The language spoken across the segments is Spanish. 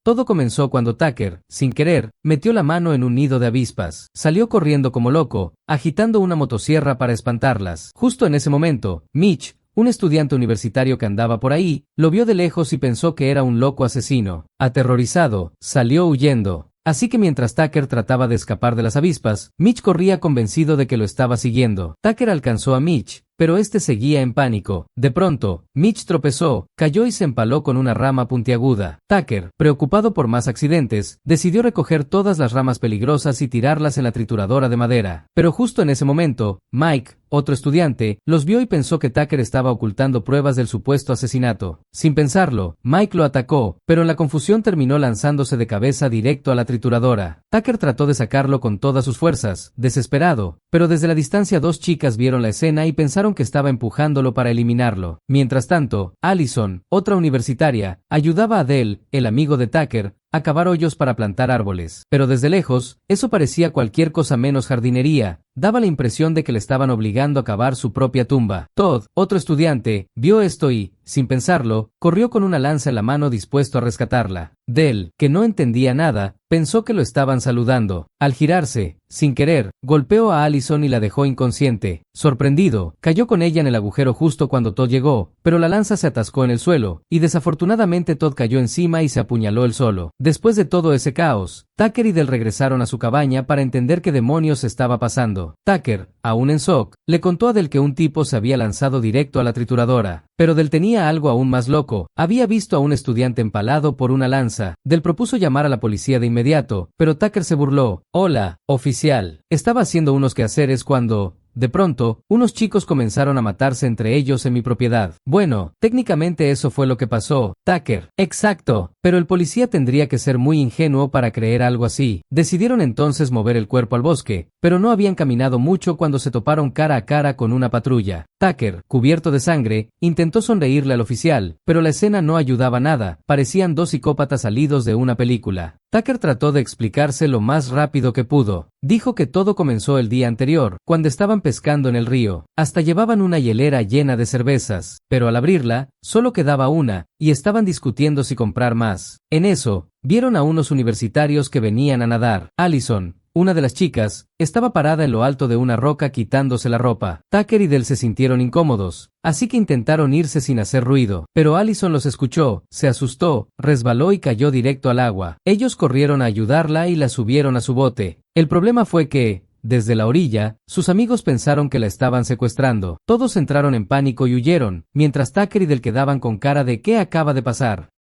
Todo comenzó cuando Tucker, sin querer, metió la mano en un nido de avispas. Salió corriendo como loco, agitando una motosierra para espantarlas. Justo en ese momento, Mitch, un estudiante universitario que andaba por ahí, lo vio de lejos y pensó que era un loco asesino. Aterrorizado, salió huyendo. Así que mientras Tucker trataba de escapar de las avispas, Mitch corría convencido de que lo estaba siguiendo. Tucker alcanzó a Mitch, pero este seguía en pánico. De pronto, Mitch tropezó, cayó y se empaló con una rama puntiaguda. Tucker, preocupado por más accidentes, decidió recoger todas las ramas peligrosas y tirarlas en la trituradora de madera. Pero justo en ese momento, Mike, otro estudiante, los vio y pensó que Tucker estaba ocultando pruebas del supuesto asesinato. Sin pensarlo, Mike lo atacó, pero en la confusión terminó lanzándose de cabeza directo a la trituradora. Tucker trató de sacarlo con todas sus fuerzas, desesperado, pero desde la distancia dos chicas vieron la escena y pensaron que estaba empujándolo para eliminarlo. Mientras tanto, Allison, otra universitaria, ayudaba a Dell, el amigo de Tucker, a cavar hoyos para plantar árboles. Pero desde lejos, eso parecía cualquier cosa menos jardinería. Daba la impresión de que le estaban obligando a cavar su propia tumba. Todd, otro estudiante, vio esto y, sin pensarlo, corrió con una lanza en la mano dispuesto a rescatarla. Dell, que no entendía nada, pensó que lo estaban saludando. Al girarse, sin querer, golpeó a Allison y la dejó inconsciente. Sorprendido, cayó con ella en el agujero justo cuando Todd llegó, pero la lanza se atascó en el suelo, y desafortunadamente Todd cayó encima y se apuñaló él solo. Después de todo ese caos, Tucker y Dell regresaron a su cabaña para entender qué demonios estaba pasando. Tucker, aún en shock, le contó a Dell que un tipo se había lanzado directo a la trituradora. Pero Dell tenía algo aún más loco. Había visto a un estudiante empalado por una lanza. Dell propuso llamar a la policía de inmediato, pero Tucker se burló. «Hola, oficial. Estaba haciendo unos quehaceres cuando...». De pronto, unos chicos comenzaron a matarse entre ellos en mi propiedad. Bueno, técnicamente eso fue lo que pasó, Tucker. Exacto. Pero el policía tendría que ser muy ingenuo para creer algo así. Decidieron entonces mover el cuerpo al bosque, pero no habían caminado mucho cuando se toparon cara a cara con una patrulla. Tucker, cubierto de sangre, intentó sonreírle al oficial, pero la escena no ayudaba nada. Parecían dos psicópatas salidos de una película. Tucker trató de explicarse lo más rápido que pudo. Dijo que todo comenzó el día anterior, cuando estaban pescando en el río. Hasta llevaban una hielera llena de cervezas, pero al abrirla, solo quedaba una, y estaban discutiendo si comprar más. En eso, vieron a unos universitarios que venían a nadar. Allison, una de las chicas, estaba parada en lo alto de una roca quitándose la ropa. Tucker y Dell se sintieron incómodos, así que intentaron irse sin hacer ruido. Pero Allison los escuchó, se asustó, resbaló y cayó directo al agua. Ellos corrieron a ayudarla y la subieron a su bote. El problema fue que, desde la orilla, sus amigos pensaron que la estaban secuestrando. Todos entraron en pánico y huyeron, mientras Tucker y Dell quedaban con cara de ¿qué acaba de pasar?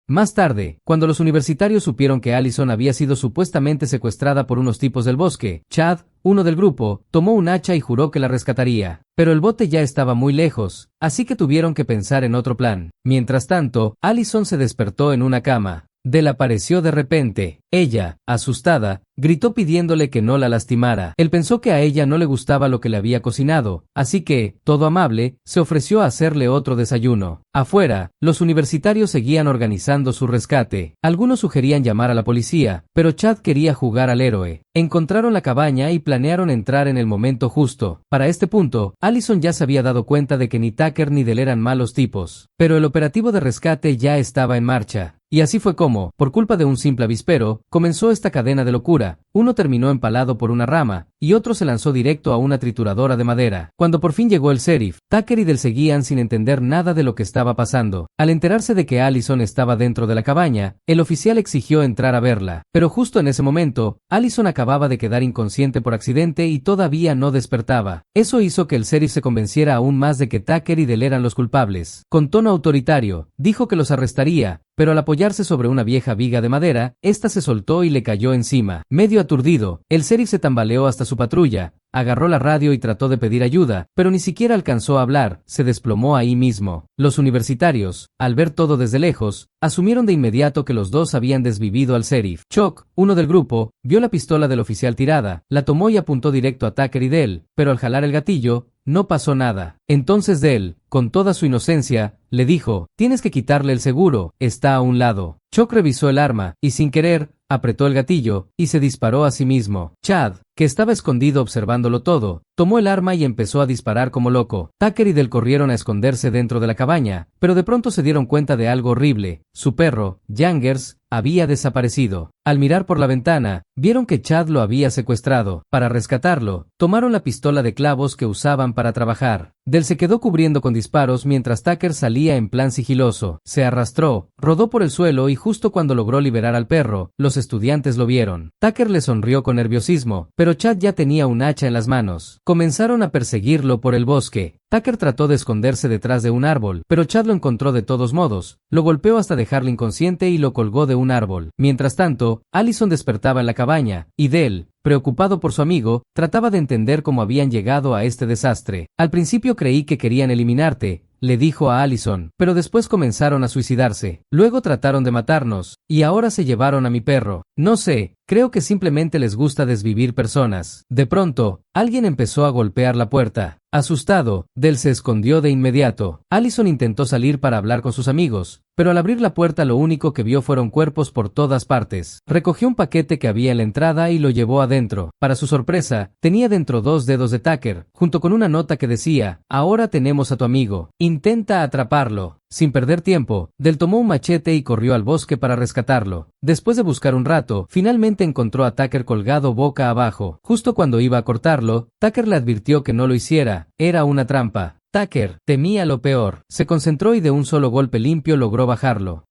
Más tarde, cuando los universitarios supieron que Allison había sido supuestamente secuestrada por unos tipos del bosque, Chad, uno del grupo, tomó un hacha y juró que la rescataría. Pero el bote ya estaba muy lejos, así que tuvieron que pensar en otro plan. Mientras tanto, Allison se despertó en una cama. Dell apareció de repente. Ella, asustada, gritó pidiéndole que no la lastimara. Él pensó que a ella no le gustaba lo que le había cocinado, así que, todo amable, se ofreció a hacerle otro desayuno. Afuera, los universitarios seguían organizando su rescate. Algunos sugerían llamar a la policía, pero Chad quería jugar al héroe. Encontraron la cabaña y planearon entrar en el momento justo. Para este punto, Allison ya se había dado cuenta de que ni Tucker ni Dell eran malos tipos. Pero el operativo de rescate ya estaba en marcha. Y así fue como, por culpa de un simple avispero, comenzó esta cadena de locura. Uno terminó empalado por una rama, y otro se lanzó directo a una trituradora de madera. Cuando por fin llegó el sheriff, Tucker y Dell seguían sin entender nada de lo que estaba pasando. Al enterarse de que Allison estaba dentro de la cabaña, el oficial exigió entrar a verla. Pero justo en ese momento, Allison acababa de quedar inconsciente por accidente y todavía no despertaba. Eso hizo que el sheriff se convenciera aún más de que Tucker y Dell eran los culpables. Con tono autoritario, dijo que los arrestaría, pero al apoyarse sobre una vieja viga de madera, ésta se soltó y le cayó encima. Medio aturdido, el sheriff se tambaleó hasta su patrulla, agarró la radio y trató de pedir ayuda, pero ni siquiera alcanzó a hablar, se desplomó ahí mismo. Los universitarios, al ver todo desde lejos, asumieron de inmediato que los dos habían desvivido al sheriff. Chuck, uno del grupo, vio la pistola del oficial tirada, la tomó y apuntó directo a Tucker y Dell, pero al jalar el gatillo, no pasó nada. Entonces Dell, con toda su inocencia, le dijo, «Tienes que quitarle el seguro, está a un lado». Chuck revisó el arma, y sin querer, apretó el gatillo, y se disparó a sí mismo. Chad, que estaba escondido observándolo todo, tomó el arma y empezó a disparar como loco. Tucker y Del corrieron a esconderse dentro de la cabaña, pero de pronto se dieron cuenta de algo horrible. Su perro, Jangers, había desaparecido. Al mirar por la ventana, vieron que Chad lo había secuestrado. Para rescatarlo, tomaron la pistola de clavos que usaban para trabajar. Del se quedó cubriendo con disparos mientras Tucker salía en plan sigiloso. Se arrastró, rodó por el suelo y justo cuando logró liberar al perro, los estudiantes lo vieron. Tucker le sonrió con nerviosismo, pero Chad ya tenía un hacha en las manos. Comenzaron a perseguirlo por el bosque. Tucker trató de esconderse detrás de un árbol, pero Chad lo encontró de todos modos, lo golpeó hasta dejarlo inconsciente y lo colgó de un árbol. Mientras tanto, Allison despertaba en la cabaña, y Del, preocupado por su amigo, trataba de entender cómo habían llegado a este desastre. Al principio creí que querían eliminarte, le dijo a Allison, pero después comenzaron a suicidarse. Luego trataron de matarnos, y ahora se llevaron a mi perro. No sé, creo que simplemente les gusta desvivir personas. De pronto, alguien empezó a golpear la puerta. Asustado, Del se escondió de inmediato. Allison intentó salir para hablar con sus amigos, pero al abrir la puerta lo único que vio fueron cuerpos por todas partes. Recogió un paquete que había en la entrada y lo llevó adentro. Para su sorpresa, tenía dentro 2 dedos de Tucker, junto con una nota que decía: "Ahora tenemos a tu amigo. Intenta atraparlo". Sin perder tiempo, Del tomó un machete y corrió al bosque para rescatarlo. Después de buscar un rato, finalmente encontró a Tucker colgado boca abajo. Justo cuando iba a cortarlo, Tucker le advirtió que no lo hiciera, era una trampa. Tucker temía lo peor. Se concentró y de un solo golpe limpio logró bajarlo.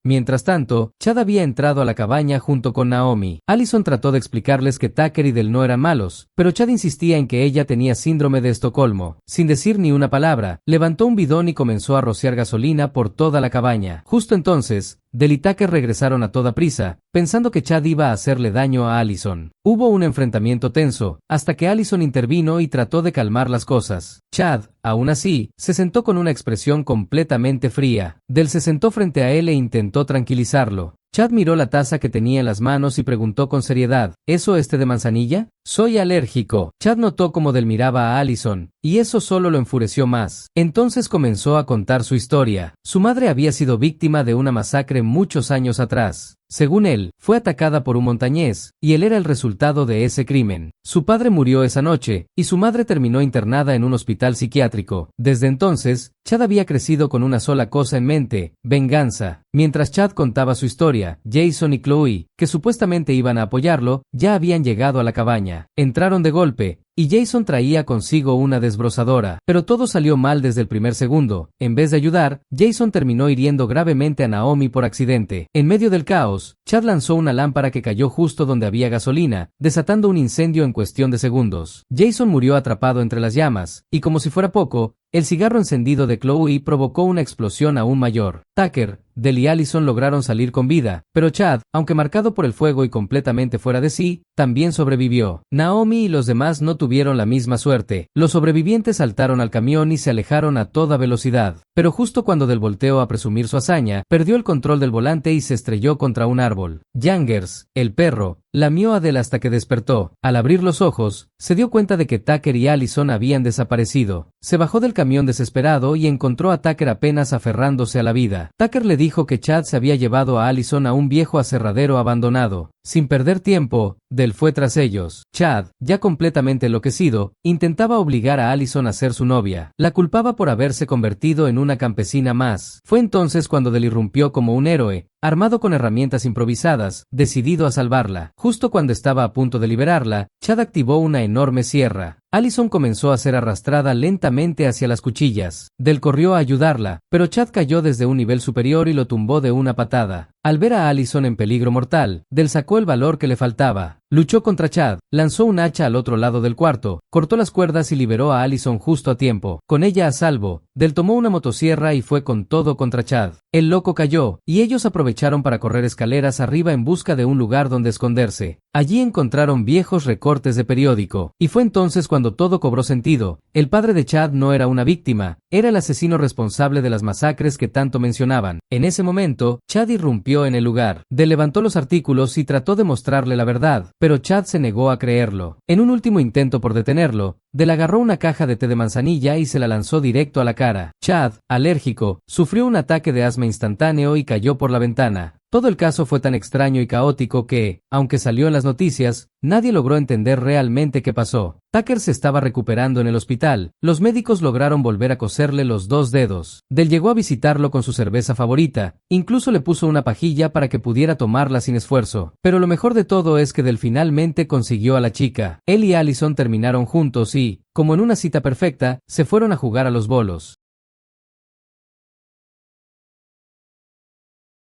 Mientras tanto, Chad había entrado a la cabaña junto con Naomi. Allison trató de explicarles que Tucker y Del no eran malos, pero Chad insistía en que ella tenía síndrome de Estocolmo. Sin decir ni una palabra, levantó un bidón y comenzó a rociar gasolina por toda la cabaña. Justo entonces, Del y Tucker regresaron a toda prisa, pensando que Chad iba a hacerle daño a Allison. Hubo un enfrentamiento tenso, hasta que Allison intervino y trató de calmar las cosas. Chad, aún así, se sentó con una expresión completamente fría. Del se sentó frente a él e intentó tranquilizarlo. Chad miró la taza que tenía en las manos y preguntó con seriedad: ¿eso es té de manzanilla? Soy alérgico. Chad notó cómo Del miraba a Allison, y eso solo lo enfureció más. Entonces comenzó a contar su historia. Su madre había sido víctima de una masacre muchos años atrás. Según él, fue atacada por un montañés, y él era el resultado de ese crimen. Su padre murió esa noche, y su madre terminó internada en un hospital psiquiátrico. Desde entonces, Chad había crecido con una sola cosa en mente: venganza. Mientras Chad contaba su historia, Jason y Chloe, que supuestamente iban a apoyarlo, ya habían llegado a la cabaña. Entraron de golpe, y Jason traía consigo una desbrozadora. Pero todo salió mal desde el primer segundo. En vez de ayudar, Jason terminó hiriendo gravemente a Naomi por accidente. En medio del caos, Chad lanzó una lámpara que cayó justo donde había gasolina, desatando un incendio en cuestión de segundos. Jason murió atrapado entre las llamas, y como si fuera poco, el cigarro encendido de Chloe provocó una explosión aún mayor. Tucker, Del y Allison lograron salir con vida, pero Chad, aunque marcado por el fuego y completamente fuera de sí, también sobrevivió. Naomi y los demás no tuvieron la misma suerte. Los sobrevivientes saltaron al camión y se alejaron a toda velocidad. Pero justo cuando Del volteó a presumir su hazaña, perdió el control del volante y se estrelló contra un árbol. Jangers, el perro, lamió a Del hasta que despertó. Al abrir los ojos, se dio cuenta de que Tucker y Allison habían desaparecido. Se bajó del camión desesperado y encontró a Tucker apenas aferrándose a la vida. Tucker le dijo que Chad se había llevado a Allison a un viejo aserradero abandonado. Sin perder tiempo, Del fue tras ellos. Chad, ya completamente enloquecido, intentaba obligar a Allison a ser su novia. La culpaba por haberse convertido en una campesina más. Fue entonces cuando Del irrumpió como un héroe, armado con herramientas improvisadas, decidido a salvarla. Justo cuando estaba a punto de liberarla, Chad activó una enorme sierra. Allison comenzó a ser arrastrada lentamente hacia las cuchillas. Del corrió a ayudarla, pero Chad cayó desde un nivel superior y lo tumbó de una patada. Al ver a Allison en peligro mortal, Del sacó el valor que le faltaba. Luchó contra Chad, lanzó un hacha al otro lado del cuarto, cortó las cuerdas y liberó a Allison justo a tiempo. Con ella a salvo, Del tomó una motosierra y fue con todo contra Chad. El loco cayó, y ellos aprovecharon para correr escaleras arriba en busca de un lugar donde esconderse. Allí encontraron viejos recortes de periódico, y fue entonces cuando todo cobró sentido. El padre de Chad no era una víctima, era el asesino responsable de las masacres que tanto mencionaban. En ese momento, Chad irrumpió en el lugar. Del levantó los artículos y trató de mostrarle la verdad, pero Chad se negó a creerlo. En un último intento por detenerlo, Del agarró una caja de té de manzanilla y se la lanzó directo a la cara. Chad, alérgico, sufrió un ataque de asma instantáneo y cayó por la ventana. Todo el caso fue tan extraño y caótico que, aunque salió en las noticias, nadie logró entender realmente qué pasó. Tucker se estaba recuperando en el hospital. Los médicos lograron volver a coserle los 2 dedos. Del llegó a visitarlo con su cerveza favorita. Incluso le puso una pajilla para que pudiera tomarla sin esfuerzo. Pero lo mejor de todo es que Del finalmente consiguió a la chica. Él y Allison terminaron juntos y, como en una cita perfecta, se fueron a jugar a los bolos.